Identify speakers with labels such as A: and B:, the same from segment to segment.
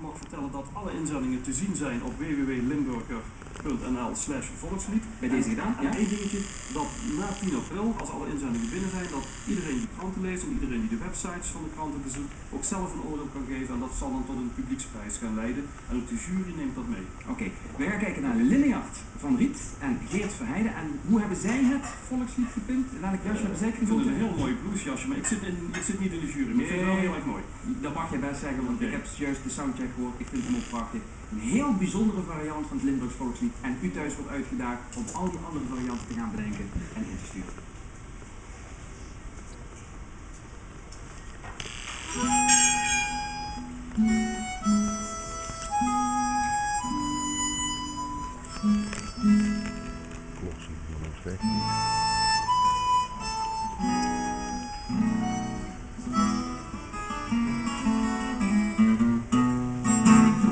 A: mag vertellen dat alle inzendingen te zien zijn op www.limburger.nl/volkslied.
B: Bij deze gedaan,
A: En één dingetje, dat na 10 april, als alle inzendingen binnen zijn, dat iedereen die kranten leest en iedereen die de websites van de kranten bezoekt, ook zelf een oordeel kan geven en dat zal dan tot een publieksprijs gaan leiden. En ook de jury neemt dat mee.
B: Oké, we gaan kijken naar Liliard van Riet en Geert Verheijden. En hoe hebben zij het volkslied gepint? Welk jasje hebben zij
A: Ik vind het
B: gevonden?
A: een heel mooi bluesjasje, maar ik zit niet in de jury, maar ik vind het wel heel erg mooi.
B: Dat mag je best zeggen, want ik heb juist de soundcheck gehoord. Ik vind hem ook prachtig. Een heel bijzondere variant van het Limburgs volkslied. En u thuis wordt uitgedaagd om al die andere varianten te gaan bedenken en in te sturen.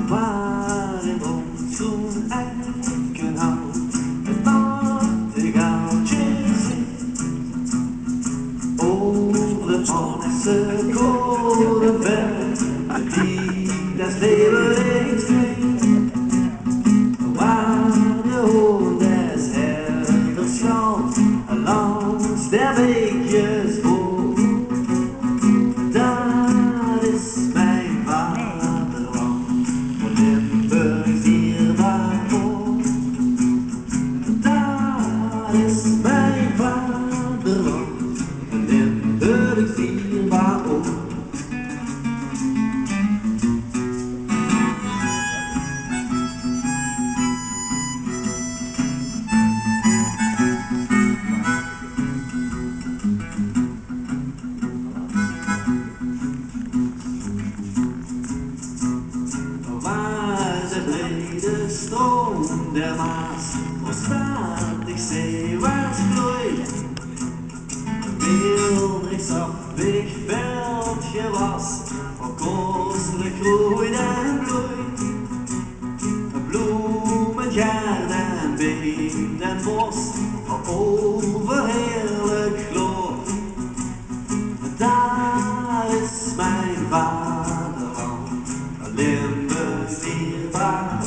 C: Waar in ons groen eikenhout het nachtegaaltje zingt, over het Hollandse korenberg, die des levens klinkt, waar de hoorn des herders schaalt, langs der beekjes boog, daar is mijn vaderland, voor Limburg dierbaar volk. Daar is mijn vaderland, voor Limburg dierbaar ook. Waar de brede stroom der Maas onstadig zeewaarts vloeit, weelderichtsafweg veldje was, van kostelijk groeit en bloeit. Bloemen, gaarn en beek en bos, van overheerlijk gloort. Daar is mijn vaderland, Limburg dierbaar.